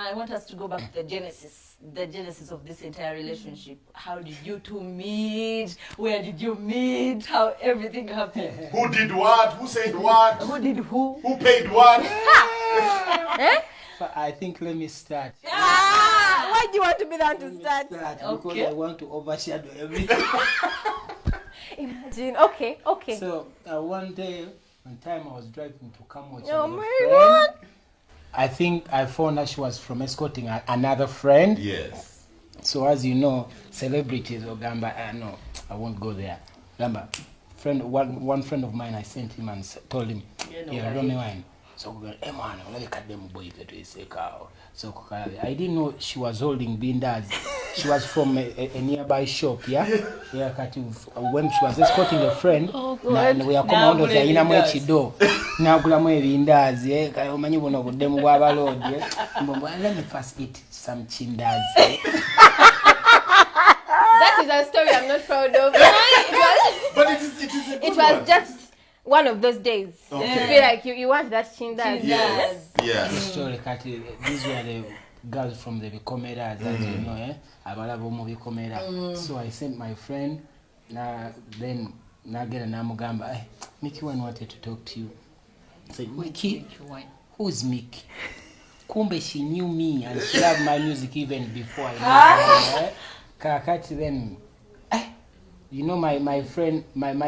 I want us to go back to the genesis of this entire relationship. How did you two meet? Where did you meet? How everything happened? Who did what? Who said what? Who did who? Who paid what? I think let me start. Why do you want to be there to start? Because I want to overshadow everything. Imagine. Okay. So one time I was driving to come watch Oh another my friend. God. I think I found out she was from escorting another friend. Yes. So as you know, celebrities or Gamba, no, I won't go there. Gamba, one friend of mine, I sent him and told him, yeah, Romy wine. So we went, man, so I didn't know she was holding bindas. She was from a nearby shop, yeah. When she was escorting a friend, we are coming on the inner door. Now gulamu bindas, yeah. Kayomanyi bono budemu bw'abalodi, yeah. Let me first eat some chindas. That is a story I'm not proud of. But it is a good It was one. just one of those days. Okay. You feel like you want that chindas. Yes. The Yes. story, these were the girls from the Bikomeras, as you know, eh? Abalabo mu Bikomera. So I sent my friend, then Nagera Namugamba, Mikie wanted to talk to you. I said, Mikie, who's Mikie? Kumbe, she knew me and she loved my music even before I knew her. Kakati then, you know, my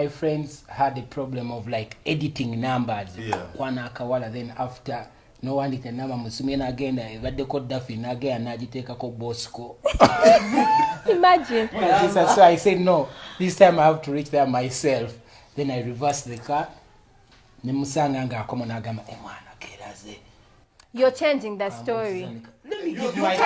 friends had a problem of like editing numbers. Yeah. Kwana akawala, then after no one did number musumina again, but they called Daffy again and Najiteka ko Bosco. Imagine. So I said no, this time I have to reach there myself. Then I reversed the car. Nemusanga nga akoma nagamba emwana keraze. You're changing the story. Let me You give my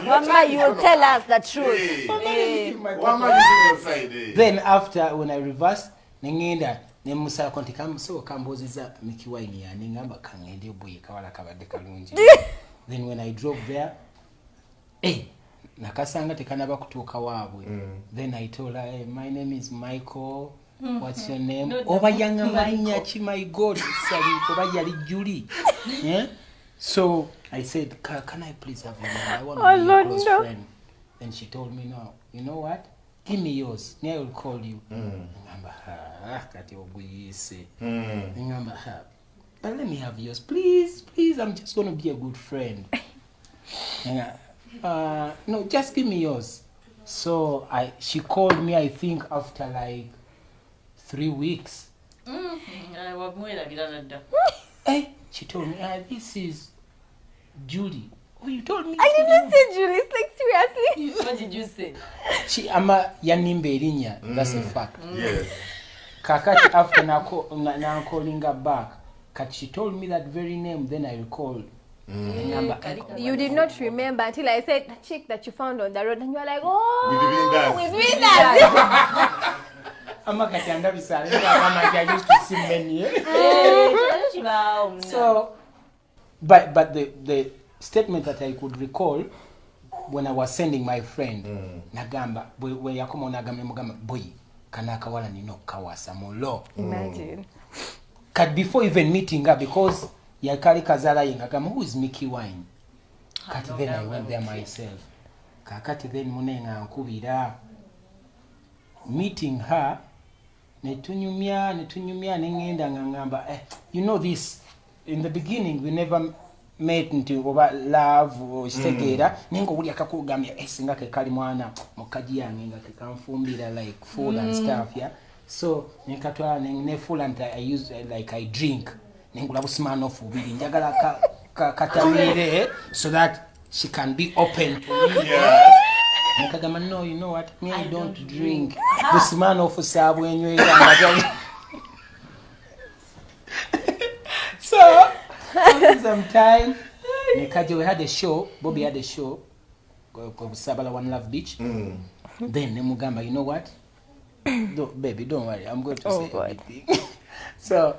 Mama, you will tell us the truth. Hey. Mama, you did your side, eh? Then after when I reversed, nengenda nemusala konti so kamboziza Mikie wine ya ningamba kangende boye kawala kabadde kalungi. Then when I drove there, nakasanga tekanaba kutuuka waabwe. Then I told her, hey, my name is Michael. What's your name? Oba yanga malinya chi, my God. Oba yali Julie. Yeah? So I said, can I please have your number? I want to be a close friend. Then she told me, no. You know what? Give me yours. Me, I will call you. But let me have yours. Please, I'm just going to be a good friend. No, just give me yours. So she called me, I think, after like 3 weeks. She told me, this is Julie. Oh, you told me. I didn't say Julie. It's like seriously. What did you say? She ama yanimbe erinya. That's a fact. Yes. Kakati after now calling her back. Kat she told me that very name. Then I recalled the number. You did not remember until I said the chick that you found on the road, and you were like, oh, With with that. Ama kati anda bisale. I used to see many. So, but the statement that I could recall when I was sending my friend nagamba we yakoma nagamba mugamba boy kanaka wala nino kawasa mulo. Imagine. Kat before even meeting her, because yakali kazala yengagamba who is Mikie wine. Kat then I went there myself. Kakati then munenga nkubira meeting her netunyumya nengenda ngamba you know this, in the beginning we never met into over love or segera ningo uli akakugambya singa ke kali mwana mukaji yange nga kekamfumbira like food and stuff, yeah. So nikatwa ne full and I use like I drink ningula busman off ubiri njagala katamire so that she can be open to me. Yeah. Nikagamba no, you know what, me I don't drink busman off sabu enywera. So after some time, we had a show. Bobby had a show called Sabala One Love Beach. Then Nemugamba, you know what? Baby, don't worry. I'm going to say everything. So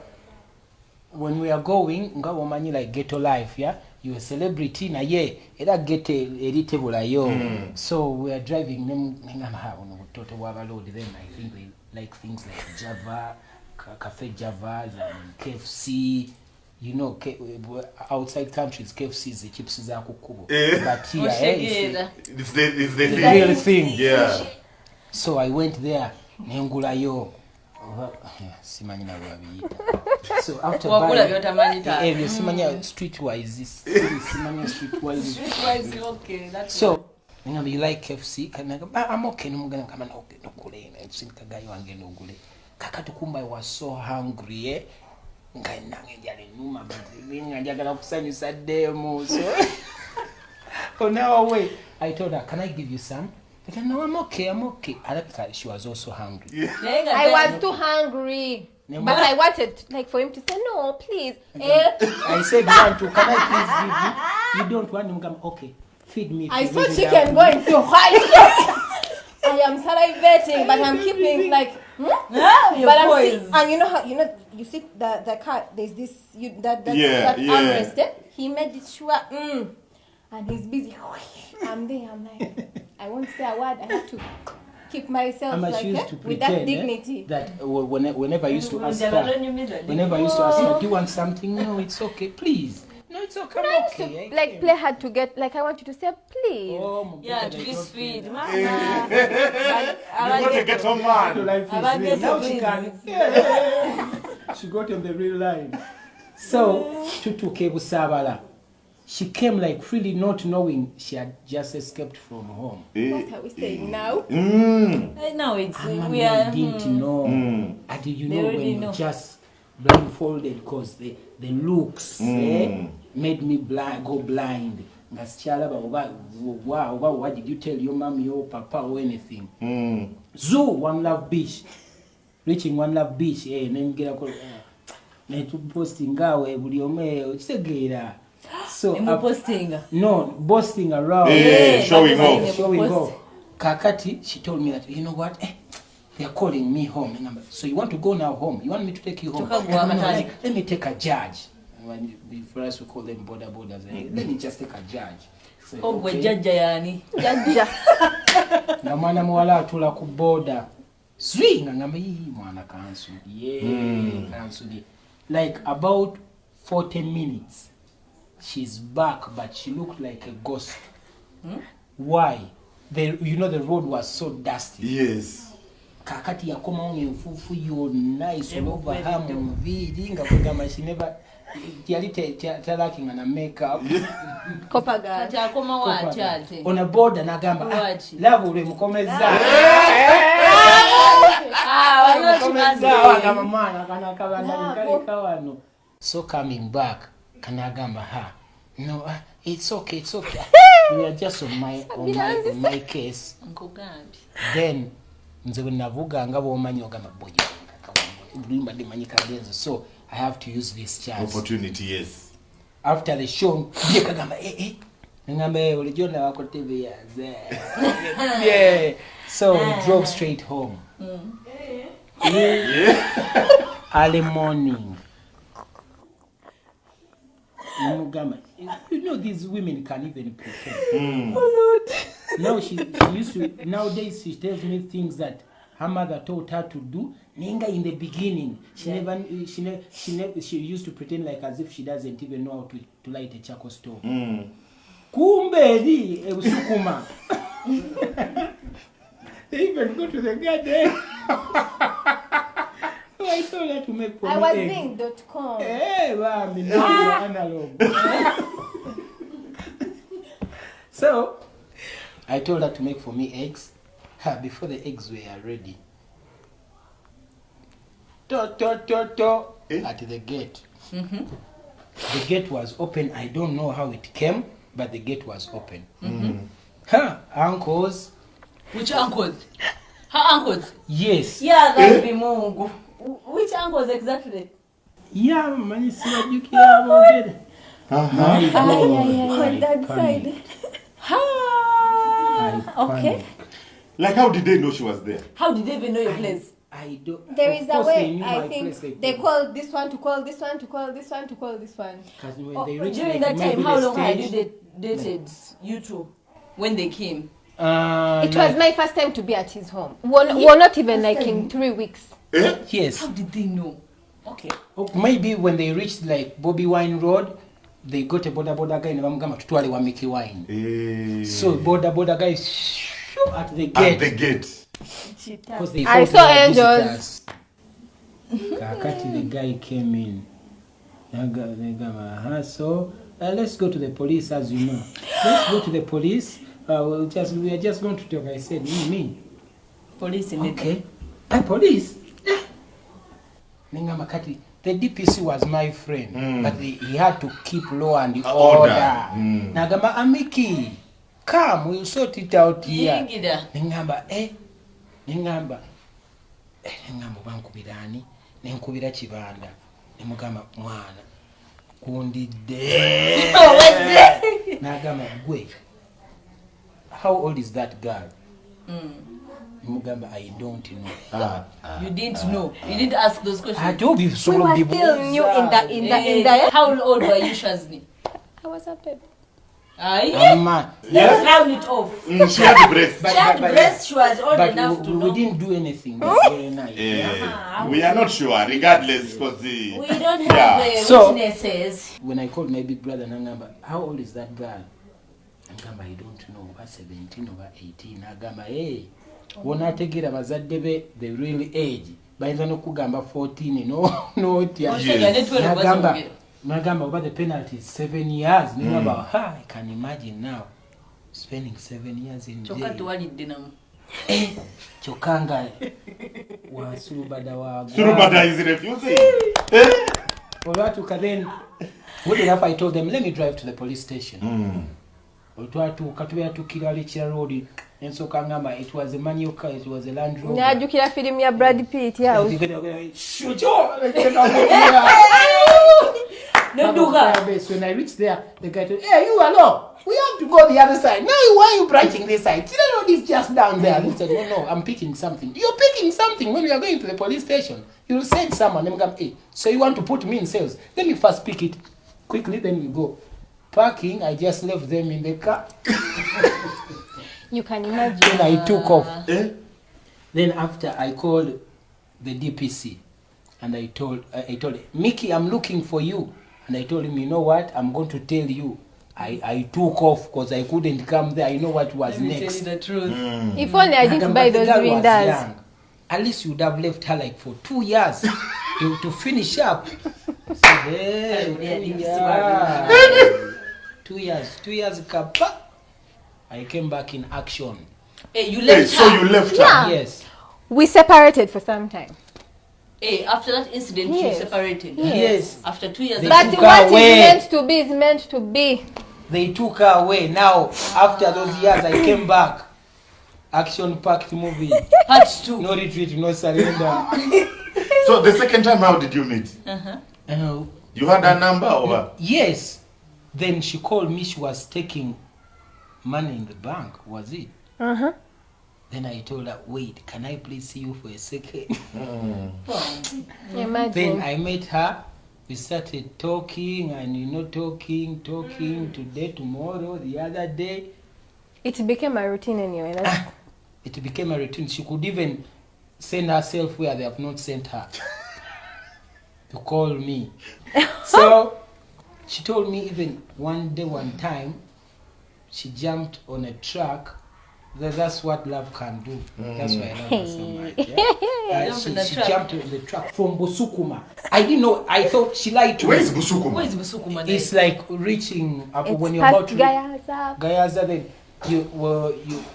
when we are going, nga womanyi like ghetto life, yeah. You a celebrity na ye. Eda get a table yo. So we are driving. Nemugamba uno toto wabaload. Then I think we like things like Java, Cafe Java, and KFC. you know, outside countries, KFC is the chips za kukubo. Eh. But here, It's the real thing. Yeah. So I went there, nengulayo. Simanya wabiyita. So after buying, simanya streetwise, Streetwise, okay. That's so you like KFC? I'm okay. I'm gonna come and okay. No kule. I'm kagayi wange no gule. Kakati kumba I was so hungry. So now wait. I told her, can I give you some? I said, no, I'm okay. She was also hungry. Yeah. I was too hungry. But I wanted like for him to say, no, please. I said, can I please give you? You don't want him to come, okay. Feed me. I saw chicken going to hide. I am salivating, but I'm keeping like, but I'm and you know how you see the car. There's this that armrested. He made it sure, and he's busy. I'm there. I'm like, I won't say a word. I have to keep myself like with that dignity. That whenever I used to ask her, do you want something? No, it's okay. Please. No, it's okay. I used to like play hard to get. Like I want you to say please. Oh, yeah, to this feed. You want to get some man. Now she can. She got on the real line. So, Tutu Kebusabala. She came like freely, not knowing she had just escaped from home. What are we saying now? Now it's we are. Didn't know. I did you know when you just blindfolded because the looks made me go blind. Wow, what did you tell your mommy, your papa, or anything? Zoo, One Love Beach. Reaching One Love Beach, then get a posting gawe, buliome, so posting. No, boasting around. Showing off. Kakati, she told me that, you know what? They are calling me home. So you want to go now home? You want me to take you home? Let me take a judge. For us, we call them borders. Let me just take a judge. Na mwana mwala atula ku border. Swing ngamba yi mwana kansu. Kansu. Like about 40 minutes. She's back, but she looked like a ghost. Why? The road was so dusty. Yes. Kakati yakoma mfufu you nice over her mvidi ngakugama she never lacking on a makeup. Kopaga. Akoma wachate. On a border nagamba. Love ule mkomeza. So coming back, kanagamba no, it's okay. We are just on my case. Then so I have to use this chance. Opportunity, yes. After the show, yeah. So we drove straight home. Early morning. You know these women can even pretend. Oh Lord. Now she used to. Nowadays she tells me things that her mother taught her to do. Ninga in the beginning, she used to pretend like as if she doesn't even know how to light a charcoal stove. Kumbe di usukuma. They even go to the garden. I told her to make for me. I was being .com. Analog. So I told her to make for me eggs. Before the eggs were ready. At the gate. The gate was open. I don't know how it came, but the gate was open. Uncles. Which uncles? Her uncles? Yes. Yeah, that be Mungu. Which uncles exactly? Yeah, man, see what you care about it. On that side. Okay. Like, how did they know she was there? How did they even know your place? I don't. There is a way. I think they call this one to call this one to call this one to call this one. During that time, how long had you dated you two when they came? It was my first time to be at his home. We're not even like in 3 weeks. Yes. How did they know? Okay. Maybe when they reached like Bobby Wine Road, they got a border guy and Bamgama tutwale wa Mikie Wine. So border guys at the gate. At the gate. Because they I thought saw they were angels. visitors. Kakati the guy came in. So let's go to the police, as you know. Let's go to the police. We are just going to talk. I said, me. Police in Okay. Police? Makati, the DPC was my friend, but he had to keep law and order. Nagamba, Mikie, come, we'll sort it out here. Ningamba, Ningamba bankubirani, nenkubira kibanda. Nemugamba mwana. Kundide. Nagamba, gwe. How old is that girl? Mugamba, I don't know. You didn't know. You didn't ask those questions. I told you so We were still new in the How old were you, Shazney? I was a baby. Man. Let's round it off. She had the breast. She had breast, she was old But enough to know. we didn't do anything. That's very nice. We are not sure, regardless, because We don't have the So- witnesses. When I called my big brother Nangamba, how old is that girl? Nangamba, I don't know, over 17, over 18. Nagamba, hey, wonategera bazadde be the real age. Bayinza n'okugamba 14, no tia. Nagamba, over the penalty is 7 years. Nagamba, I can imagine now spending 7 years in jail. Chokanga wa surubada wa Surubada is refusing. Then, good enough, I told them, let me drive to the police station. Katubera to Kiralichia Road, and so Kangama, it was a manual car, it was a Land Rover. Nyajukira film ya Brad Pitt, yeah. When I reached there, the guy told, hey, you alone, we have to go the other side. Now, why are you branching this side? You don't know this just down there. He said, no, I'm picking something. You're picking something when we are going to the police station. You said someone, hey, so you want to put me in sales? Let me first pick it quickly, then we go. Parking, I just left them in the car. You can imagine. Then I took off. Then after I called the DPC and I told Mikie, I'm looking for you. And I told him, you know what? I'm going to tell you. I took off because I couldn't come there. I know what was Let me next. tell you the truth. If only I didn't buy those windows. At least you would have left her like for 2 years to finish up. So, yeah. 2 years, kappa. I came back in action. Hey, you left so her. you left her? Yeah. Yes. We separated for some time. Hey, after that incident, you separated. Yes. After 2 years. They But took what her is away. meant to be is meant to be. They took her away. Now, after those years, I came back. Action-packed movie. Part 2. No retreat, no surrender. So the second time, how did you meet? You had a number or what? Yes. Then she called me. She was taking money in the bank. Was it? Then I told her, wait, can I please see you for a second? Imagine. Then I met her. We started talking and, talking today, tomorrow, the other day. It became a routine anyway. It became a routine. She could even send herself where they have not sent her to call me. So she told me even one day, one time, she jumped on a truck. That's what love can do. That's why I love her so much. She jumped on the truck from Busukuma. I didn't know. I thought she lied to me. Where is Busukuma? Where is Busukuma? It's like reaching up It's when you're past about to Gayaza. Gayaza, then you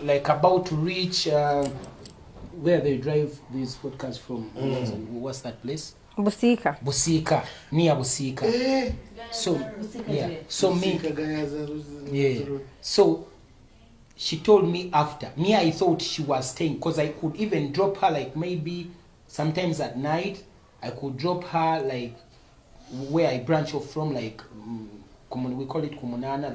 like about to reach where they drive these podcasts from. What's that place? Busika. Busika, near Busika. So yeah, so me, yeah. So she told me after. Me, I thought she was staying because I could even drop her like maybe sometimes at night. I could drop her like where I branch off from, like we call it Kumunana.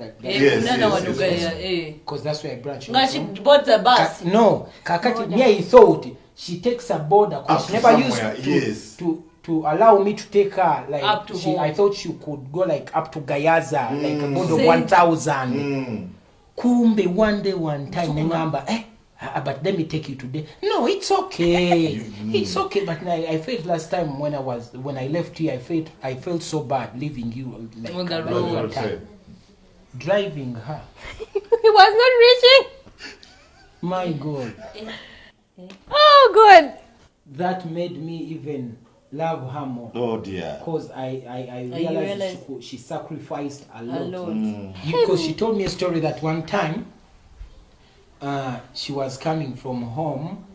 Because that's where I branch off She from. bought the bus. No, Kakati, me, I thought she takes a border because she never used to allow me to take her like up to home. I thought she could go like up to Gayaza, like a border 1,000. Kumbe one day, one time, Nengamba, But let me take you today. No, it's okay. It's okay. But I felt last time when I left here, I felt so bad leaving you like On the road. Driving her. He was not reaching. My God. Oh God. That made me even love her more. Oh dear. Because I realized she sacrificed a lot. Because she told me a story that one time she was coming from home,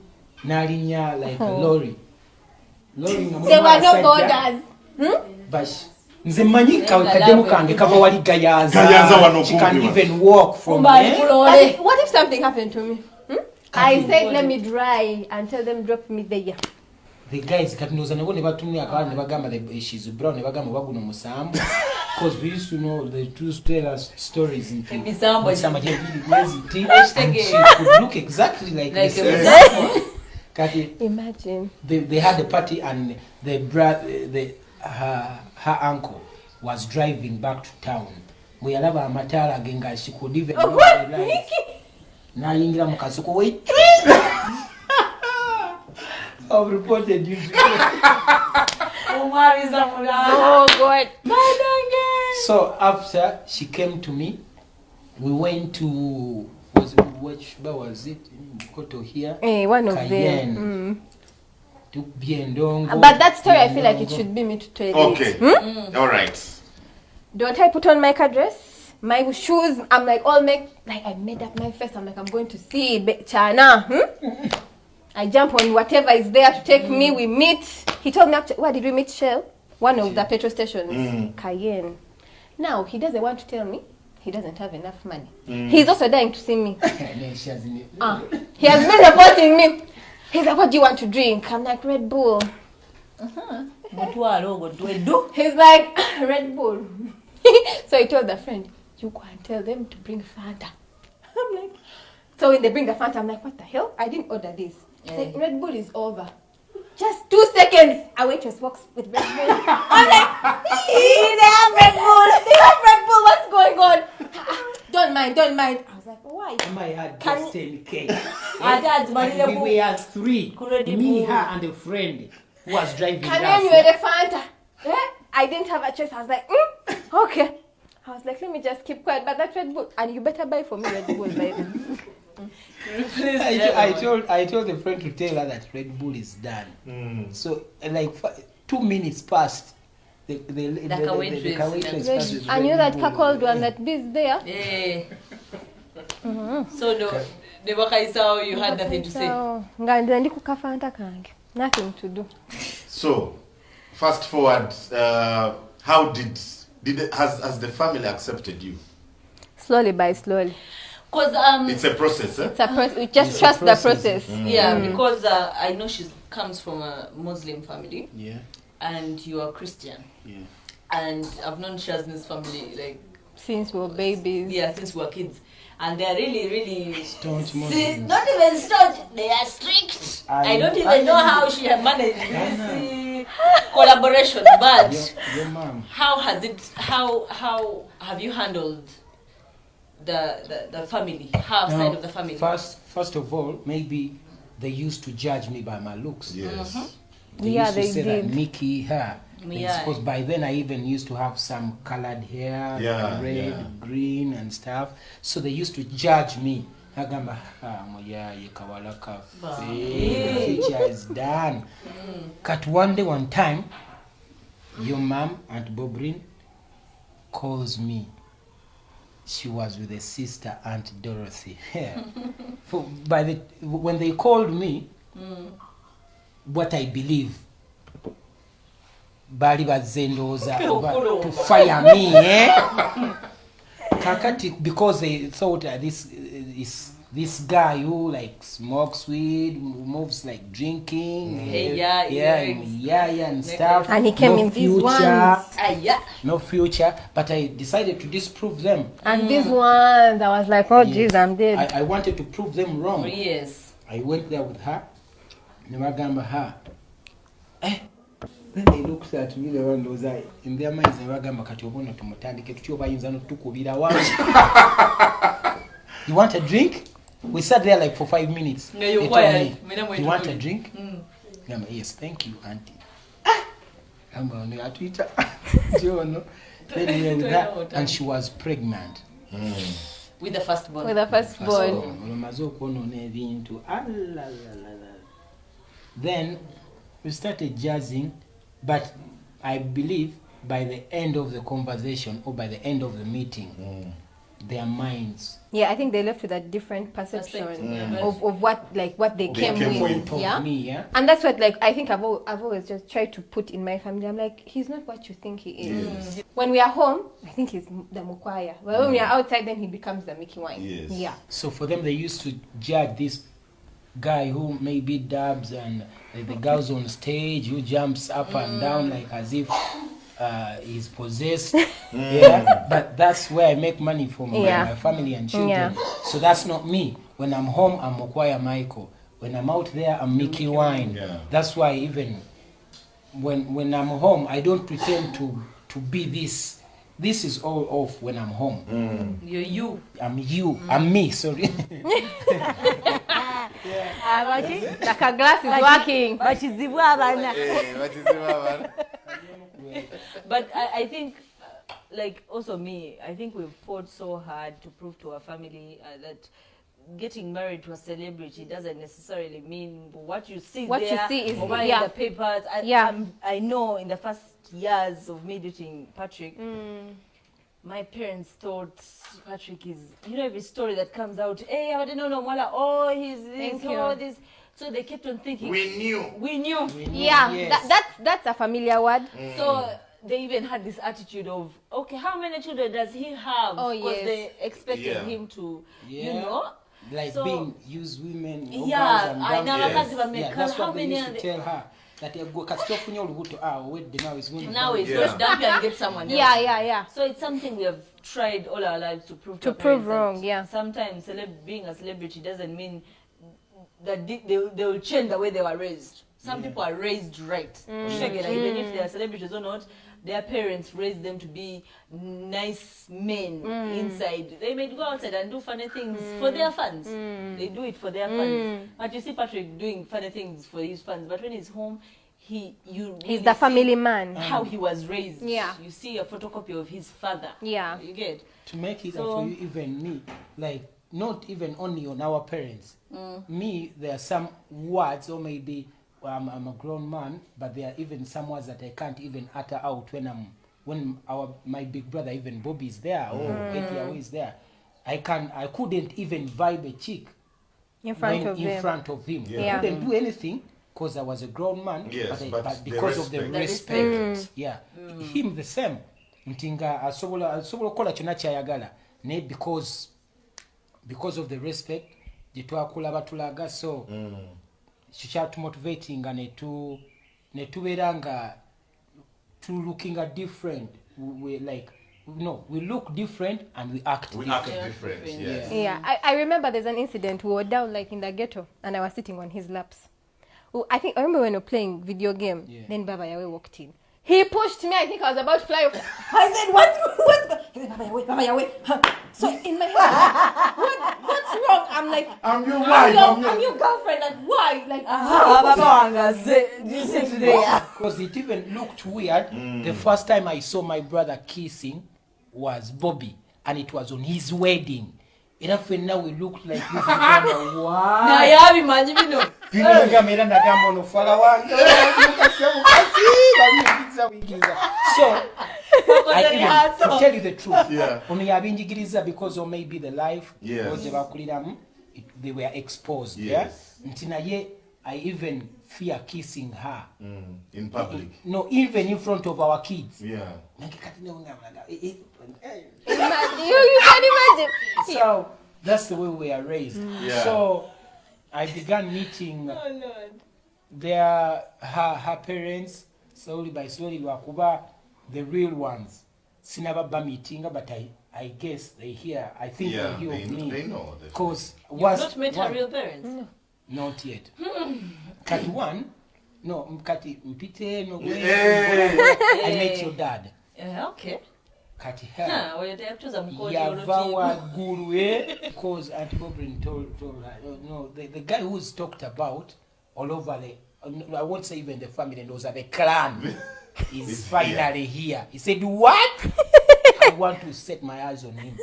nalinya like a lorry. There were no borders. But nze manyi kademu kange kava wali gayaza. She can even walk from there. What if something happened to me? I said let me drive and tell them drop me there. The guys katinoza nabo ne batumya akaba ne bagamba she's brown ne bagamba baguno musambu. Because we used to know the two tell us stories in Misambo. She could look exactly like Imagine. They had a party and her uncle was driving back to town. We allow a matara genga, she could even Nayingira mukasuko wait. I've reported you. Oh God. So after she came to me, we went to which bar was it? Koto here. One of Cayenne. them. To Biendongo. But that story, I feel like it should be me to tell Okay. All right. Don't I put on my dress, my shoes? I'm like all I made up my face. I'm like I'm going to see Chana. I jump on whatever is there to take me. We meet. He told me, where did we meet? Shell, one of the petrol stations, Cayenne. Now he doesn't want to tell me. He doesn't have enough money. He's also dying to see me. He has been reporting me. He's like, what do you want to drink? I'm like, Red Bull. He's like, Red Bull. So he told the friend, you go and tell them to bring Fanta. I'm like, so when they bring the Fanta, I'm like, what the hell? I didn't order this. Like, Red Bull is over. Just 2 seconds. A waitress walks with Red Bull. I'm like, they have Red Bull. They have Red Bull. What's going on? Don't mind. I was like, why? My had just 10K. And we were 3. Me, her, and a friend who was driving. Can you wear the Fanta? I didn't have a choice. I was like, okay. I was like, let me just keep quiet. But that Red Bull, and you better buy for me Red Bull, baby. I told the friend to tell her that Red Bull is done. So like 2 minutes passed. The waitress passed. I knew that cold one that is there. Yeah. So the wakaisao, you had nothing to say. Nothing to do. So, fast forward. How has the family accepted you? Slowly by slowly. Because it's a process. It's a process. We just trust the process. Yeah, because I know she comes from a Muslim family. Yeah. And you are Christian. Yeah. And I've known Shazney's family like since we were babies. Yeah, since we were kids. And they are really staunch not even staunch, they are strict. I don't even know how she has managed this collaboration, but your mom. How have you handled the family, half side of the family? First of all, maybe they used to judge me by my looks. Yes. They used to say that Mikie, her. Because by then I even used to have some colored hair, red, green and stuff. So they used to judge me. Agamba, the future is done. Cut one time, your mom, Aunt Bobrin, calls me. She was with a sister, Aunt Dorothy. When they called me, what I believe, bali bazendoza to fire me, Kakati, because they thought this guy who like smokes weed, moves like drinking, and stuff. And he came in these ones. No future. But I decided to disprove them. And these ones, I was like, oh jeez, I'm dead. I wanted to prove them wrong. Yes. I went there with her. Nemagamba her. Then they looked at me, the one was in their minds, they were going to you want a drink? We sat there like for 5 minutes. Yeah, you're They quiet. told Me no me, way you to want do a it." drink? I'm yes, thank you, auntie. I'm on the Twitter. Then we were with her, and she was pregnant. With the firstborn. With the firstborn. Then we started jazzing, but I believe by the end of the conversation or by the end of the meeting, their minds. Yeah, I think they left with a different perception of what they came with. Yeah? Me, yeah. And that's what I think I've always just tried to put in my family. I'm like, he's not what you think he is. When we are home, I think he's the Mukwaya. But when we are outside, then he becomes the Mikie wine. Yes. Yeah. So for them, they used to judge this guy who maybe dabs and the girls on stage who jumps up and down like as if he's possessed. Yeah, but that's where I make money for my family and children. Yeah. So that's not me. When I'm home, I'm Mokwaya Michael. When I'm out there, I'm Mikie Wine. Yeah. That's why even when I'm home, I don't pretend to be this. This is all off when I'm home. You're you. I'm you. I'm me. Sorry. Like a glass is working. But I think, like also me, I think we've fought so hard to prove to our family that getting married to a celebrity doesn't necessarily mean what you see What there, you see is or in the papers. I know in the first years of me dating Patrick, my parents thought Patrick is, every story that comes out, hey, I didn't know, Mwala, oh, he's this, oh, this. So they kept on thinking. We knew. Yeah, yes. that's a familiar word. So they even had this attitude of, okay, how many children does he have? Oh, because yes. they expected him to, like so, being used women. Yeah, I never yes. had to That's how what they many used to tell her. That now is going now it's just dump you and get someone else. Yeah. So it's something we have tried all our lives to prove To our prove parents wrong, that yeah. Sometimes being a celebrity doesn't mean that they will change the way they were raised. Some people are raised right. Even if they are celebrities or not, their parents raised them to be nice men inside. They may go outside and do funny things for their fans. They do it for their fans. But you see Patrick doing funny things for his fans. But when he's home, he's the family man. How he was raised. Yeah. You see a photocopy of his father. Yeah. You get? To make it for you, even me, like not even only on our parents. Me, there are some words, or maybe I'm a grown man, but there are even some words that I can't even utter out when my big brother, even Bobby, is there, or Eddie is there. I couldn't even vibe a chick In front of him. Yeah. I couldn't do anything because I was a grown man. Yes, but because of the respect. Yeah. Him the same. Ntinga asobola kola kyonna kyayagala naye because of the respect gye twakula batulaga, so kikyatumotivatinga ne tubeera nga looking at different. We look different and we act different. Yes. Yeah, I remember there's an incident. We were down like in the ghetto and I was sitting on his laps. I remember when we were playing video game, then Baba Yawe walked in. He pushed me. I think I was about to fly off. I said, what's he said, Baba Yawe. So in my head, what's wrong? I'm like, I'm your wife. I'm your girlfriend. And why? Like, because it even looked weird. The first time I saw my brother kissing was Bobby, and it was on his wedding. Enough now we looked like this. So I to tell you the truth, only abinjigiriza because of maybe the life because they were exposed. Yes. Yeah, I even fear kissing her in public. No, even in front of our kids. Yeah. you can imagine. So that's the way we are raised. Yeah. So I began meeting her parents slowly by slowly. Wakuba the real ones. Sinababa meeting, but I guess they hear. I think they hear of me. They know. Because you've not met her real parents. No. Not yet. Kati one, no, Kati mpite no way. I met your dad. Okay. kati yava waggulu because Auntie Bobrin told her, no, the guy who's talked about all over I won't say even the family and those are the clan is finally here. He said, what? I want to set my eyes on him.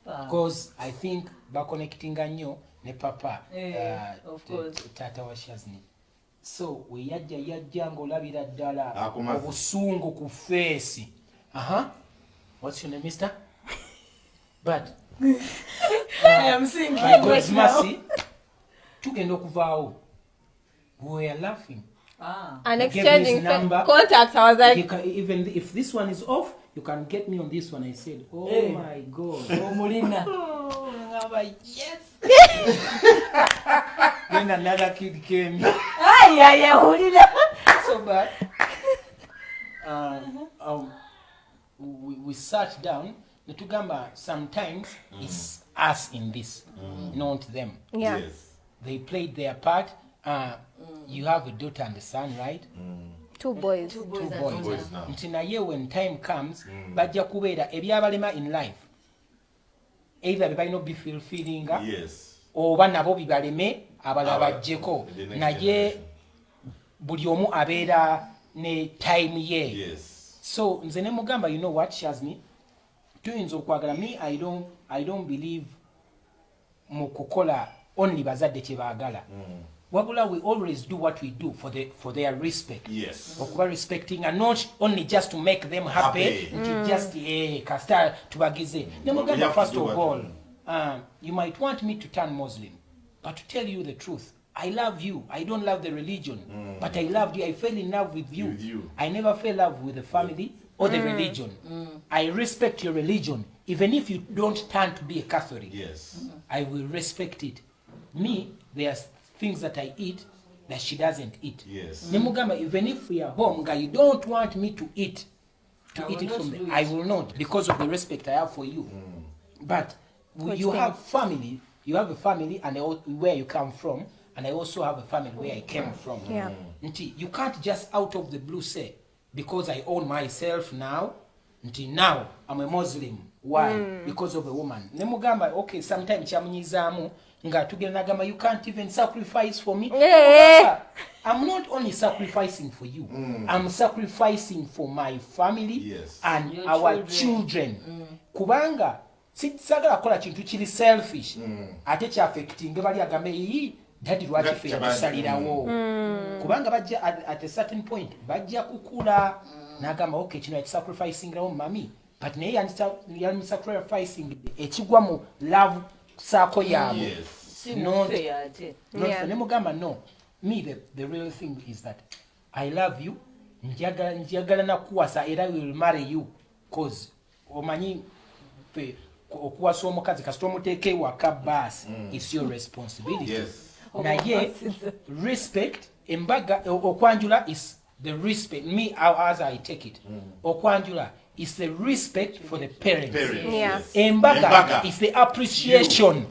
Because I think by connecting nnyo ne papa tata wa Shazney. So we yajja ng'olabira ddala obusungu ku face. What's your name, mister? But I am seeing God's mercy tugenda okuvaawo. We are laughing. And exchanging contacts. I was like, even if this one is off, you can get me on this one. I said, oh my God. Oh, Molina. Yes. Then another kid came. So bad. We sat down. Netugamba, sometimes it's us in this, not them. yeah. Yes. They played their part. You have a daughter and a son, right? 2 boys. Two boys. now. Nti naye when time comes, bajja kubeera ebyabalema in life. Either bebalina obifulfillinga Yes. oba nabo bibaleme abalala bajjeko. The next Naye generation. buli omu abeera ne time ye. Yes. So nze ne mugamba, you know what, Shazney? Tuyinza okwagala. Me, I don't believe mu kukola only bazadde kye baagala. Wabula, we always do what we do for their respect. Yes. Okuba respecting and not only just to make them happy. Just kasta tubagize. Ne mugamba, first of all, you might want me to turn Muslim, but to tell you the truth, I love you. I don't love the religion, but I loved you. I fell in love with you. I never fell in love with the family or the religion. I respect your religion. Even if you don't turn to be a Catholic, Yes. I will respect it. Me, there's things that I eat that she doesn't eat. Yes. Nemugamba, even if we are home, you don't want me to eat it from there, I will not, because of the respect I have for you. But you have family, you have a family and where you come from, and I also have a family where I came from. Yeah. You can't just out of the blue say, because I own myself now, now I'm a Muslim. Why? Because of a woman. Nemugamba, okay, sometimes chamunyizamu nga tugenda nagamba, you can't even sacrifice for me. I'm not only sacrificing for you, I'm sacrificing for my family and your our children. Kubanga sagala kola kintu kiri selfish ate kya affecting bali agambe yi dadi lwaki fe tusalirawo kubanga bajja at a certain point bajja kukula nagamba, okay, kino ya sacrificing rawo mami, but naye yani sacrificing ekigwa mu love sako yawe. Not nemugamba, no. Me, the real thing is that I love you. Njagala na kuwasa era will marry you, cause omanyi okuwasa omukazi kasita omuteeke waka basi, it's your responsibility. Naye respect embaga okwanjula is the respect. Me, as I take it, okwanjula is the respect for the parents. Yes. Embaga is the appreciation.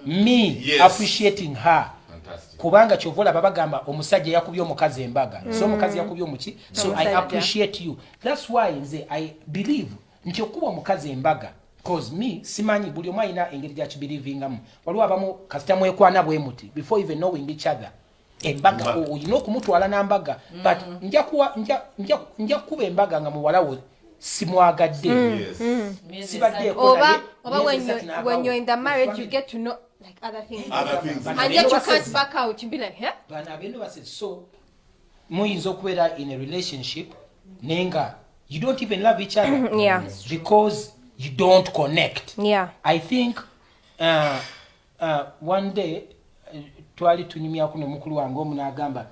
Me appreciating her. Fantastic. Kubanga chovola babagamba omusajja yakubye omukazi embaga. So omukazi yakubye omuki. So I appreciate you. That's why I believe nti okuba omukazi embaga. Because me, simanyi buli omu alina engeri gya kibelievingamu. Waliwo abamu kasita mwekwana bwe muti before even knowing each other. Embaga olina okumutwala n'ambaga. But nja kuba embaga nga muwala wo simwagadde. Sibadde Oba when you're in the marriage, you get to know like other things. And yet you can't back out. You be like, yeah. But so muyinza okubeera in a relationship nenga you don't even love each other. Yeah. Because you don't connect. Yeah. I think one day twali tunyumya kuno mukulu wange omu n'agamba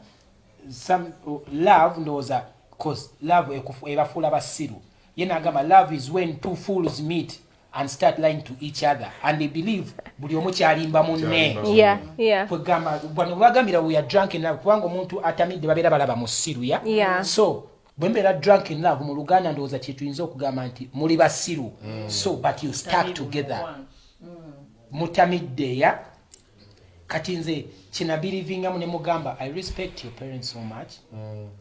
some love ndowooza cause love ebafuula basiru. Ye n'agamba love is when two fools meet and start lying to each other and they believe buli omu kyalimba munne. Yeah. Kwegamba bwano bagambira we are drunk in love kubanga omuntu atamidde babeera balaba musiru ya. Yeah. So bwembeera drunk in love mu Luganda ndowooza kye tuyinza okugamba nti muli basiru. So but you stuck together. Mutamidde ya kati nze kinabirivingamu ne mugamba I respect your parents so much.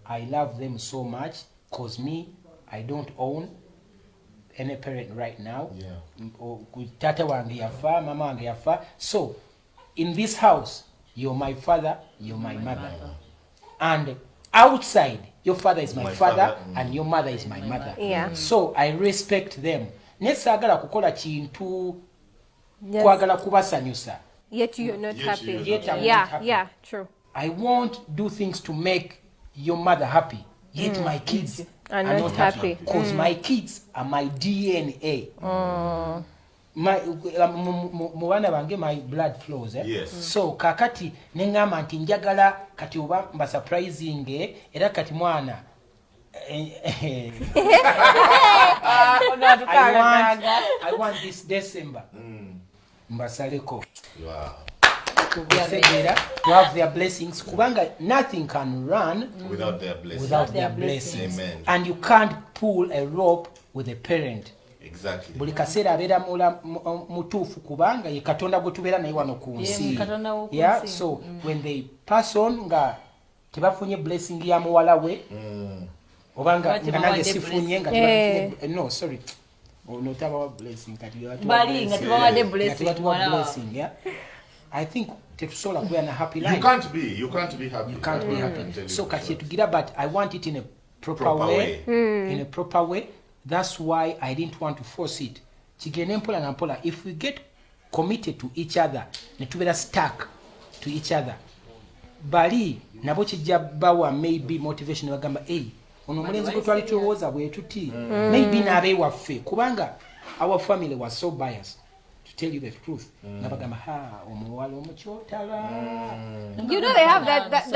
I love them so much cause me I don't own any parent right now. Tata wange yafa, mama wange yafa. So in this house you're my father, you're my mother. And outside your father is my father and your mother is my mother. So I respect them. Nesagala kukola kintu kwagala kubasanyusa. Yet you're not happy. Yet I'm not happy. Yeah, true. I won't do things to make your mother happy. Yet my kids are not happy. Because my kids are my DNA. My mwana bange my blood flows. So kakati nengama nti njagala kati oba mba surprising era kati mwana I want this December. Mbasaleko. Wow. To have their blessings. Kubanga nothing can run without their blessings. Without their blessings. Amen. And you can't pull a rope with a parent. Exactly. Buli kaseera abeera mutuufu kubanga ye Katonda gwe tubeera naye wano ku nsi. Yeah, so when they pass on nga tebafunye blessing ya muwala we obanga nange sifunye nga no sorry. No taba blessing kati bali nga tubawade blessing yeah. I think tetusobola kubeera na happy life. You can't be happy. You can't be happy. So kati tugira but I want it in a proper way. In a proper way. That's why I didn't want to force it. Chigene mpola na mpola. If we get committed to each other, netubera stuck to each other. Bali nabo kijja bawa maybe motivation bagamba ono mulenzi gwe twali tuwoza bwe tuti maybe nabe waffe kubanga our family was so biased to tell you the truth nabagamba omuwala omukyotala you know they have that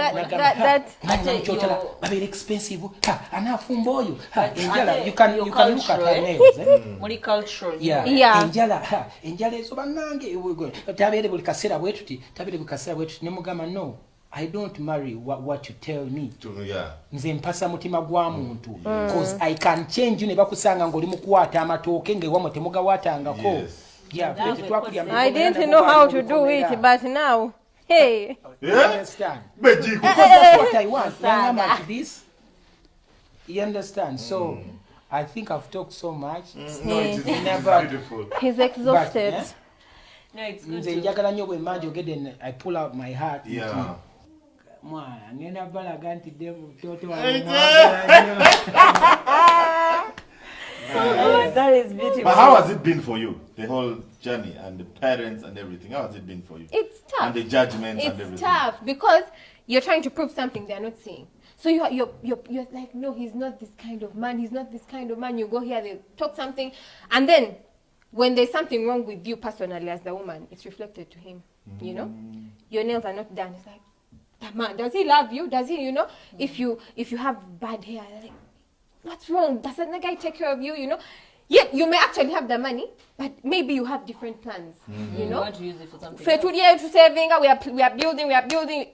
omukyotala very expensive anafumba oyo enjala you can look at her nails muri cultural enjala ezo bannange tabeere buli kaseera bwe tuti ne mugamba no I don't marry what you tell me. Nze mpasa mutima gwa muntu. Because I can change you ne bakusanga ngoli mukwata amatooke nge wamo temugawatangako. Yeah, I didn't know how to do it, but now, hey. You understand? Because that's what I want. Young man to this. You understand? So, I think I've talked so much. No, it is beautiful. He's exhausted. But, no, it's good. I pull out my heart. Yeah. That is beautiful. But how has it been for you? The whole journey and the parents and everything. How has it been for you? It's tough. And the judgments and everything. It's tough because you're trying to prove something they're not seeing. So you're like, no, he's not this kind of man. He's not this kind of man. You go here, they talk something, and then when there's something wrong with you personally as the woman, it's reflected to him. You know, your nails are not done. It's like, that man, does he love you? Does he, you know, if you have bad hair, like, what's wrong? Doesn't the guy take care of you? You know, yeah, you may actually have the money, but maybe you have different plans. You know, you want to use it for something. To saving, we are building.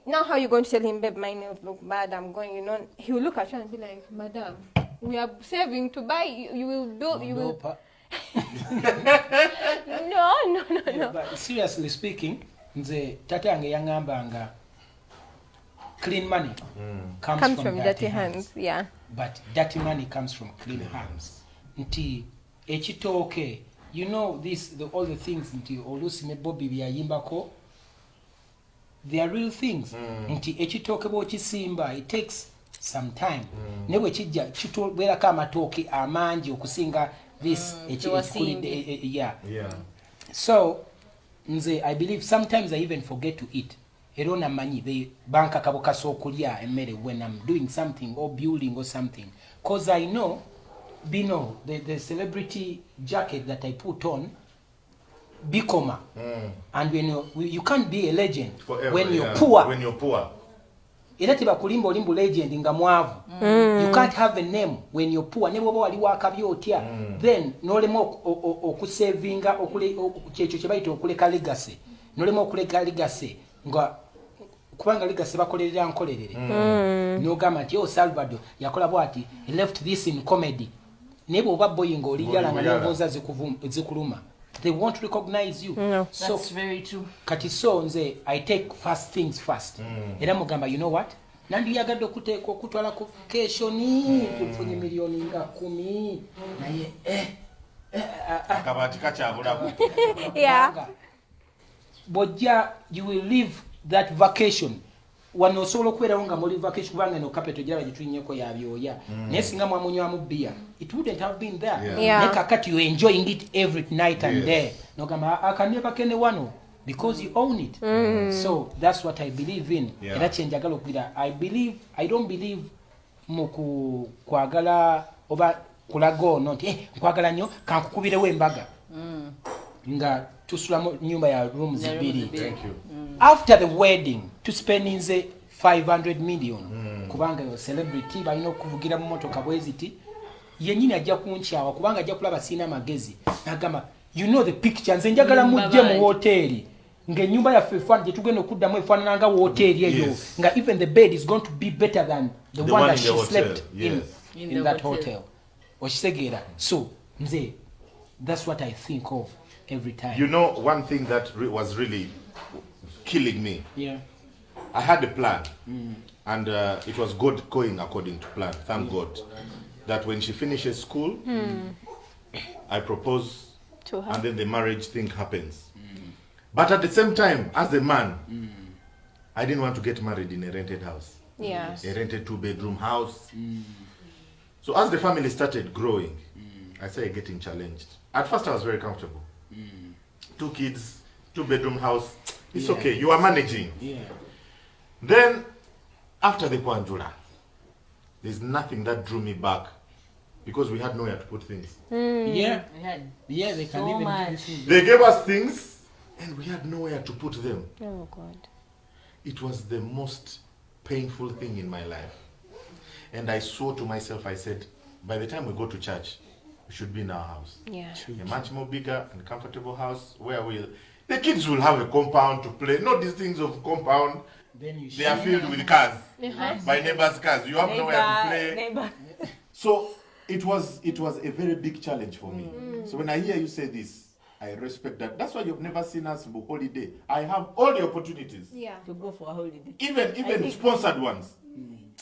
Now, how are you going to tell him, babe, my nails look bad? I'm going. You know, he will look at you and be like, madam, we are saving to buy. You will build. You will. No. But seriously speaking, nze tata yange yangambanga clean money comes from dirty hands. Yeah. But dirty money comes from clean hands. Nti ekitooke, you know all the things nti olusi ne Bobby byayimbako, they are real things. Nti ekitooke bw'okisimba, it takes some time. Ne bwe kijja kitwelako amatooke amangi okusinga this yeah. So nze I believe sometimes I even forget to eat. Erona manyi the banka kabo kasokulya emmere when I'm doing something or building or something, cause I know bino the celebrity jacket that I put on bikoma and when you can't be a legend forever, when you're poor era tebakulimba olimbu legend nga mwavu. You can't have a name when you're poor. Ne bwoba wali wakabyo otya then nolemo okusavinga kyekyo kye bayita okuleka legacy. Nolemo okuleka legacy nga kubanga legacy bakolerera nkolerere. N'ogamba nti Salvador yakola bwati, he left this in comedy. Ne bwoba boy ng'olijala nga n'embooza zikuluma. they won't recognize you. No. So That's very true. kati so nze I take first things first. Era mugamba, you know what? Nandi yagadde okuteeka okutwala ku vacation tufunye milioni nga 10 naye akabati kakyabulamu. Yeah. Bojja, you will leave that vacation. Wano osobola okubeerawo nga muli vacation kubanga eno capital gyaba gitulinyeko ya byoya. Naye singa mwamunywamu beer, it wouldn't have been there. Yeah. Naye kakati you enjoying it every night and day. Nogamba akanyeba kene wano because you own it. So that's what I believe in. Era kyenjagala okugira. I don't believe mu kwagala oba kulaga ono nti nkwagala nnyo kankukubirewo embaga. Nga tusula mu nyumba ya rooms zibiri. Thank you. After the wedding to spend nze 500 million kubanga yo celebrity balina okuvugira mu motoka bweziti yennyini ajja kunkyawa kubanga ajja kulaba sina magezi nagamba you know the picture nze njagala mujje mu hoteli ng'ennyumba yaffe efaana gye tugenda okuddamu efaanana nga hoteli eyo nga even the bed is going to be better than the one that she slept in that hotel. Okitegeera. So nze that's what I think of every time. You know, one thing that was really killing me. Yeah. I had a plan, and it was good going according to plan. Thank God that when she finishes school, I propose To her. and then the marriage thing happens. But at the same time, as a man, I didn't want to get married in a rented house. Yeah. A rented 2-bedroom house. So as the family started growing, I started getting challenged. At first I was very comfortable. 2 kids, 2-bedroom house. It's okay, you are managing. Yeah. Then, after the Kwanjula, there's nothing that drew me back because we had nowhere to put things. Yeah. We had Yeah, they can so even much. do this thing. They gave us things and we had nowhere to put them. Oh God. It was the most painful thing in my life. And I swore to myself, I said, by the time we go to church, we should be in our house. Yeah. A much more bigger and comfortable house where the kids will have a compound to play. Not these things of compound. Then you They are filled with cars. By neighbors' cars. You have nowhere to play. Neighbor. So it was a very big challenge for me. So when I hear you say this, I respect that. That's why you've never seen us for holiday. I have all the opportunities. Yeah. To go for a holiday. Even sponsored ones.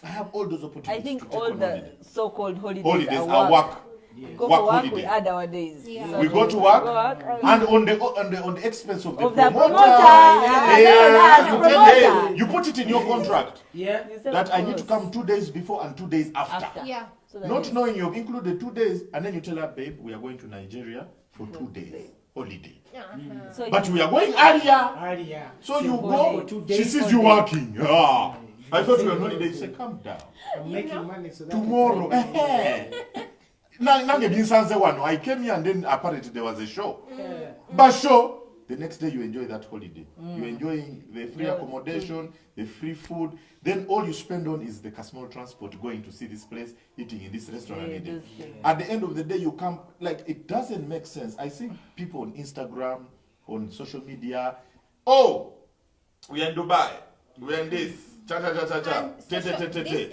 I have all those opportunities. I think to take all on the holiday. so-called holidays Holidays are work. Go Work for work, holiday. we add our days. Yeah. So We go to work, and and on the expense of the Of the promoter. promoter. Yeah, Yeah, you, promoter. you put it in your contract Yeah. that I need to come 2 days before and 2 days after. Yeah. So that Not knowing you've included 2 days, and then you tell her, babe, we are going to Nigeria for 2 days holiday. so But we are going earlier. Earlier. So you go go, for 2 she days sees you holiday. working. Ah. I thought you were on holiday. You say, calm down. I'm making money so that Tomorrow. I came here and then apparently there was a show. But show, the next day you enjoy that holiday. You're enjoying the free accommodation, the free food. Then all you spend on is the Casmol transport, going to see this place, eating in this restaurant. Yeah, eating. those things. At the end of the day, you come, like, it doesn't make sense. I see people on Instagram, on social media, oh, we are in Dubai, we are in this, cha-cha-cha-cha-cha, This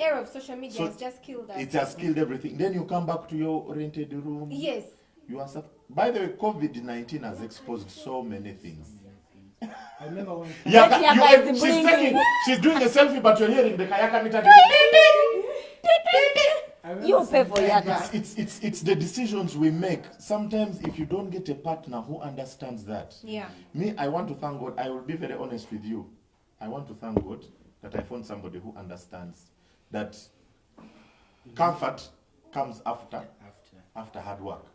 era of social media So has just killed us. it has killed everything. Then you come back to your rented room. Yes. You are by the way, COVID-19 has exposed so many things. I remember when Yaka is blinking. She's doing a selfie, but you're hearing the kayaka meter. you pay for Yaka. It's the decisions we make. Sometimes if you don't get a partner who understands that. Yeah. Me, I want to thank God. I will be very honest with you. I want to thank God that I found somebody who understands that comfort comes after hard work.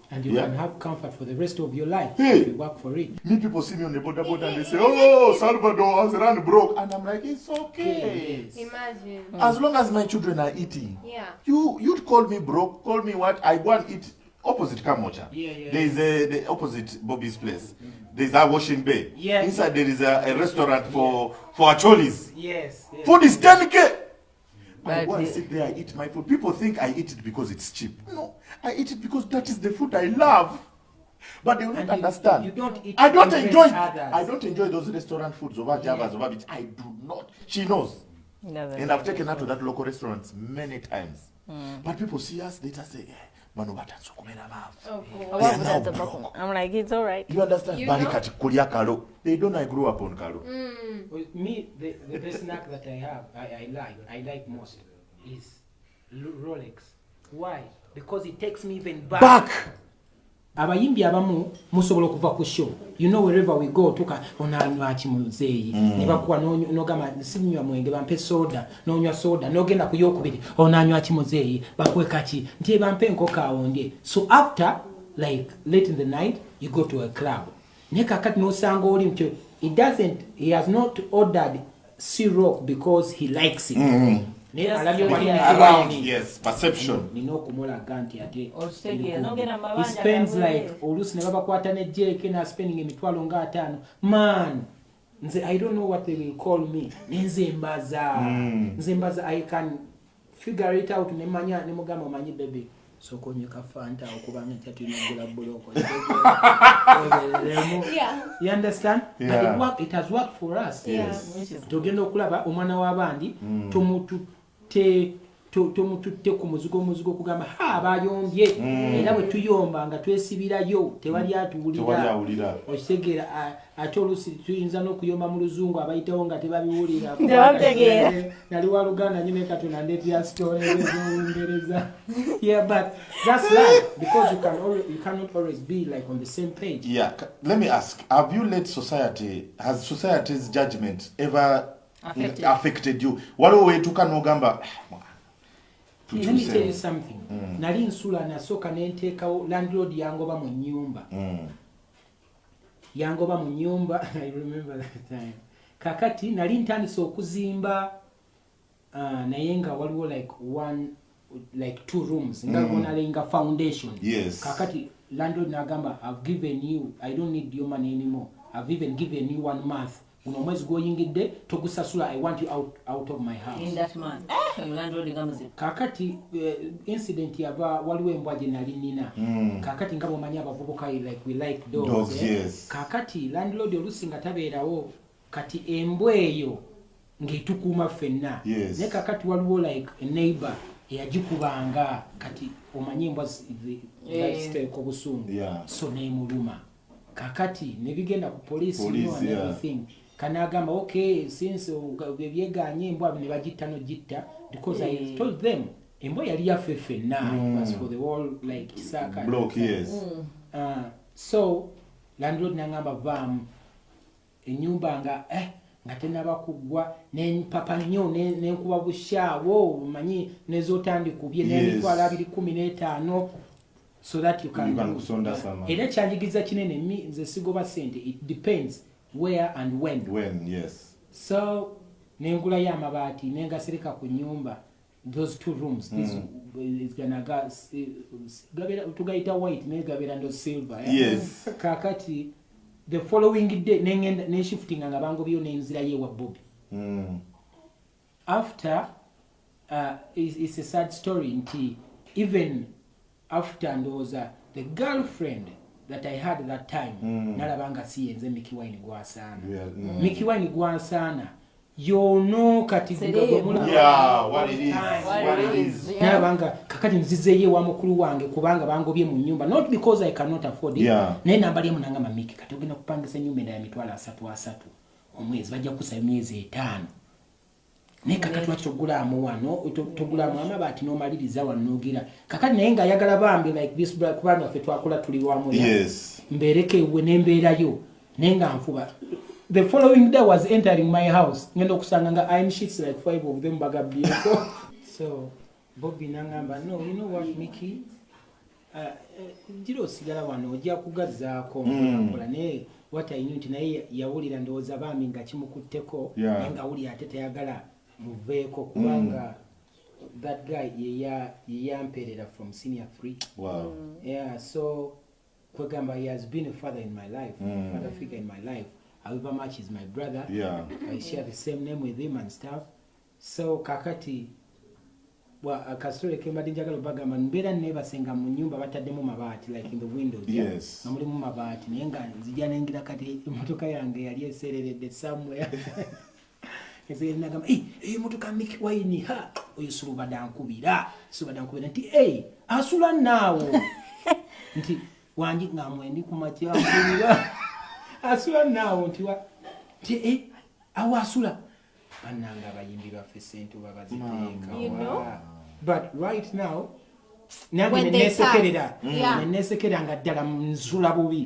and you Yeah. can have comfort for the rest of your life Hey. if you work for it. Me, people see me on the border and they say, oh, Salvador has run broke. And I'm like, it's okay. Yes. Imagine. As long as my children are eating. Yeah. You'd call me broke, call me what? I go and eat opposite Kamocha. Yeah. There is the opposite Bobby's place. There's a washing bay. Yeah. Inside there is a restaurant for acholis. Yes. Food is 10K. I But go and sit there, I eat my food. People think I eat it because it's cheap. No, I eat it because that is the food I love. But they will not And understand. you don't eat I don't to enjoy. impress others. I don't enjoy those restaurant foods over Javas over it. I do not. She knows. Never. And I've taken her to that local restaurants many times. But people see us, they just say, manu batanze okumera baavu. I'm like, it's all right. You understand? Bali kati kulya kalo. They don't grew up on kalo. Me, the snack that I like most is Rolex. Why? Because it takes me even back. Abayimbi abamu musobola okuva ku show. You know, wherever we go tuka onanywa kimuzeyi nibakuwa nogama sinywa mwenge bampe soda nonywa soda nogenda kuyokubiri onanywa kimuzeyi bakwe kaki nti bampe nkoka awonde. So after like late in the night you go to a club. Neka kati no sango oli mtu he has not ordered syrup because he likes it. Yes, perception. Nino kumula ganti ate. He spends like olusi ne babakwata ne jeke na spending emitwalo nga 5. Man, nze I don't know what they will call me. Nze mbaza I can figure it out ne manya ne mugama manyi baby. So konye ka fanta okubanga tyatu ngula buloko. You understand? Yeah. But it has worked for us. Yes. Togenda okulaba omwana w'abandi tumututte ku muzigo kugamba bayombye era bwe tuyomba nga twesibirayo tewali atuwulira okitegeera ate olusi tuyinza n'okuyomba mu luzungu abayitawo nga tebabiwulira nali wa Luganda nyine katona ndeetya story ez'Olungereza. Yeah, but that's life because you cannot always be like on the same page. Yeah, let me ask, have you let has society's judgment ever affected you? Waliwo wetuka nogamba let me tell you something. Nali nsula nasooka nenteekawo landlord yangoba mu nyumba. Yangoba mu nyumba. I remember that time. Kakati nali ntandise okuzimba naye nga waliwo like 2 rooms nga bonalenga foundation. Yes. Kakati landlord nagamba, I've given you, I don't need your money anymore. I've even given you 1 month. Uno mwezi goyingidde togusasula, I want you out of my house. In that month. Landlord comes in. Kakati incident yava waliwo embwa gye nali nina. Kakati nga bomanyi abavubuka like we like dogs. Yes. Kakati landlord olusi nga tabeerawo kati embwa eyo ng'etukuuma ffenna. Yes. Ne kakati waliwo like a neighbor eyagikubanga kati omanyi embwa ziteeka obusungu. So neemuluma. Kakati ne bigenda ku police and everything. Kanagamba okay, since byeganye embwa ne bagitta no gitta because I told them embwa yali yaffe ffenna. It was for the whole like Kisaka block. Yes. So landlord nangamba vam enyumba nga tenaba kugwa ne papa nnyo ne nkuba bushaawo manyi nezotandikubye n'emitwalo 215 so that you can kusonda sama. Era kyanjigiza kinene nze sigoba sente. It depends where and when. Yes. So nengula ya mabati nengasereka ku nyumba those 2 rooms. This is gonna gabera tugaita white negabera ndo silver. Yes. Kakati the following day ne shifting nga bango byo nenzira ye wa Bobby. After it's a sad story nti even after ndoza the girlfriend that I had that time nalabanga siyenze Mikie wine gwasana. Mikie wine gwasana yono kati what it is. Nalabanga kakati nzizeye wa mukulu wange kubanga bangobye mu nyumba not because I cannot afford it. Ne namba limu nangama Mikie kati ogenda kupangisa nyumba ya mitwala 3 omwezi bajja kusaba myezi 5. Neka katwa togulamu wano togulamu amabati no maliriza wanogira kakati naye nga ayagala bambi like this black kubanga ffe twakula tuli wamu. Yes. Mbereke we nembeerayo nenga nfuba. The following day was entering my house ngenda okusanga nga iron sheets like 5 of them bagabye. So Bobby nangamba no, you know what Mikie, njiro sigala wano ojja kugazaako mpola ne what I knew naye yawulira ndowooza bambi nga kimukutteko nga wuli ate tayagala muveeko kubanga that guy yamperera from senior 3. Wow. Yeah, so kwegamba he has been a father in my life, father figure in my life. However much he's my brother. Yeah. I share the same name with him and stuff. So kakati kasitole kembadde njagala bagamba mbeera nebasenga mu nyumba bataddemu mabaati like in the windows. Yes. Namulimu mabaati naye nga nzija nengira kati emotoka yange yali esereredde somewhere. Nagamba, hey, motoka Mikie wine oyo sulubadde ankubira nti asula naawo nti wangi ngamwe ndi kumakya ankubira asula naawo nti awo asula bannanga abayimbi baffe sente babaziteeka but right now nange nenesekerera nga ddala nsula bubi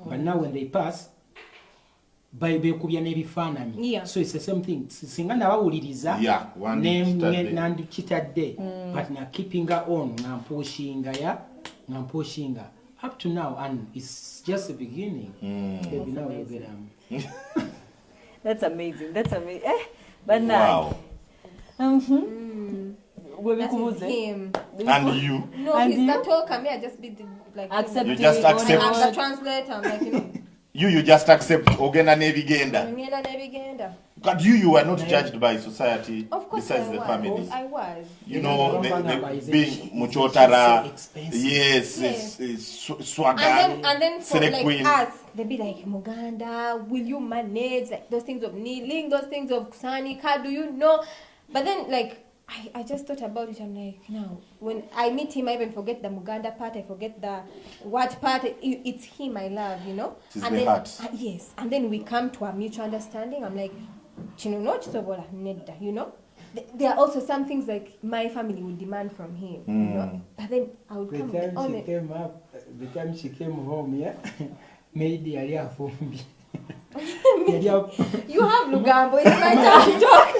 but now when they pass bekubya n'ebifaananyi so it's the same thing singa nabawuliriza nandikitadde but na keeping on nga mpushinga up to now and it's just the beginning. That's amazing. But now That is him. And you? No, and he's the talker. Me, I just be like accept. You just accept. I'm the translator. I'm like, you know. You just accept Ogenda Nebigenda. But you were not judged by society. Of course besides the family. I was. You know, the being Muchotara, yes, swagger, and then for like queen. us, they'd be like, Muganda, will you manage like those things of kneeling, those things of Kusani, how do you know? But then like I just thought about it. I'm like, no. When I meet him, I even forget the Muganda part. I forget the what part. It's him I love, you know. It's and the then, heart. Yes. And then we come to a mutual understanding. I'm like, you know. There are also some things like my family would demand from him, you know. But then I would come the time she came home, yeah, made the area for me. You have Lugambo. It's my time to talk.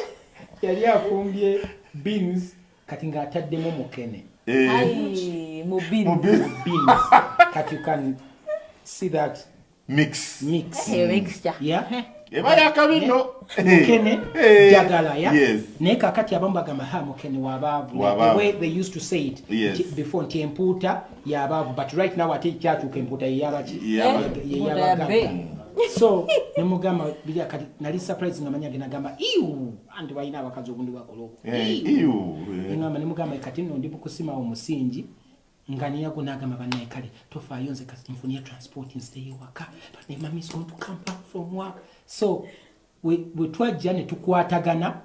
Yali afumbye beans kati nga ataddemu mukene. Mu beans. Kati you can see that mix. Mixture. Yeah. Mukene jagala, yeah. Yes. Naye kakati abamu bagamba mukene wabaavu. The way they used to say it before nti empuuta yabaavu, but right now ate kyatuuka empuuta yeyabagamba. So nemugamba bilia kati nali surprise ngamanya genagamba iu andi bayina abakazi obundi bakoloko iu ngamba nemugamba kati nno ndi bukusima omusingi ngani yako nagamba banaye kale tofaayo nze kasi mfunia transport instead waka but my mom is going to come back from work. So we twajja ne tukwatagana,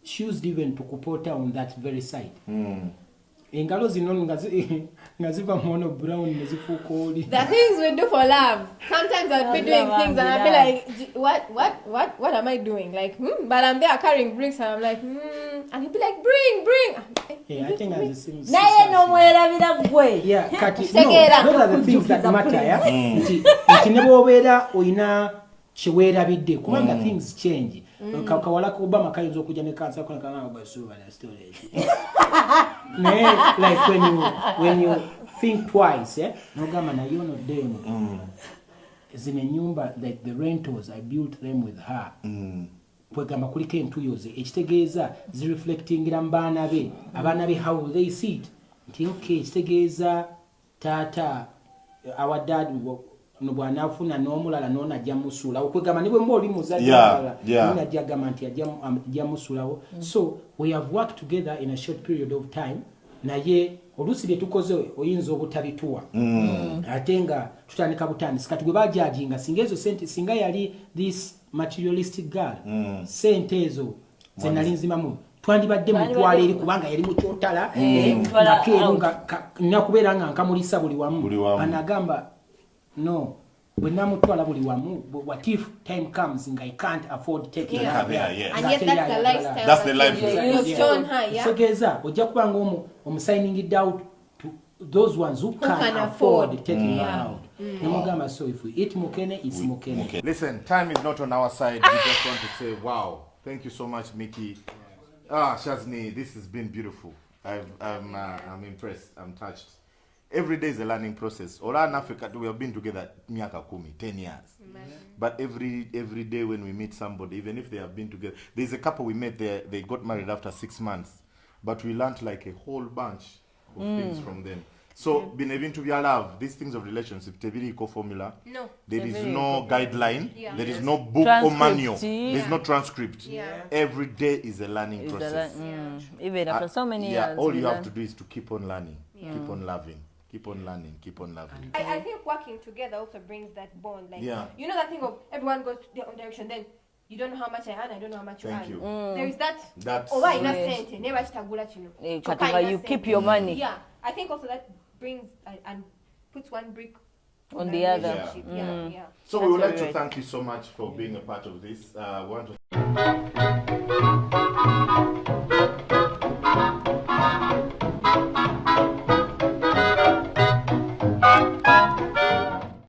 she used even to kupota on that very side. Engalo zino ngaziva mono brown nezifuko oli. The things we do for love. Sometimes I'll be doing things and I'll be like, what am I doing? Like, but I'm there carrying bricks and I'm like, and he'll be like, bring. Yeah, I think that's the same. Yeah, kati no, those are the things that matter, yeah. Nti nebobera oyina chiwerabidde kubanga things change. Kawala ko Obama kayinza okujja ne kansa kola kana basuba na storage. Like when you think twice, no gama na yono demo. Zine nyumba, like the rentals, I built them with her. Pwegamba kuliko entuyoze ekitegeeza zireflectingira mbaana be abaana be how they see it nti okay ekitegeeza taata our dad no bwanafuna n'omulala n'onajja musulawo kwegamba nibwe mba oli muzadde n'onajja gamba nti ajja musulawo. So we have worked together in a short period of time naye oluusi bye tukoze oyinza obutabituwa ate nga tutandika butandisi kati gwe bajajinga singa ezo sente singa yali this materialistic girl sente ezo zenali nzimamu twandibadde mutwala eri kubanga yali mukyotala ngakeeru nakubeera nga nkamulisa buli wamu anagamba no when namutwala buli wamu what if time comes and I can't afford taking her there. And yet that's the lifestyle. That's the lifestyle. You've shown her, yeah. So geza ojja kubanga signing it out to those ones who can afford taking her out. Namugamba, so if we eat mukene, it's mukene. Listen, time is not on our side. We just want to say, wow, thank you so much, Mikie. Shazney, this has been beautiful. I'm impressed. I'm touched. Every day is a learning process. Ola in Africa, we have been together 10 years. But every day when we meet somebody, even if they have been together, there's a couple we met there, they got married after 6 months. But we learned like a whole bunch of things from them. So, being able to be love, these things of relationship, Tebiri formula. No. There is no guideline. Yeah. There is no book or manual. There is no transcript. Every day is a learning process. Even after so many years. All you have to do is to keep on learning, keep on loving. Keep on learning, keep on loving. I think working together also brings that bond. Like, you know that thing of everyone goes their own direction, then you don't know how much I earn, I don't know how much Thank you you. earn. There is that. That's Oba ina Yes. sente, never chitagula chino. Katika, you keep your money Yeah, I think also that brings and puts one brick on in the a other. relationship. Yeah. So That's we would like very to right. thank you so much for being a part of this. We want to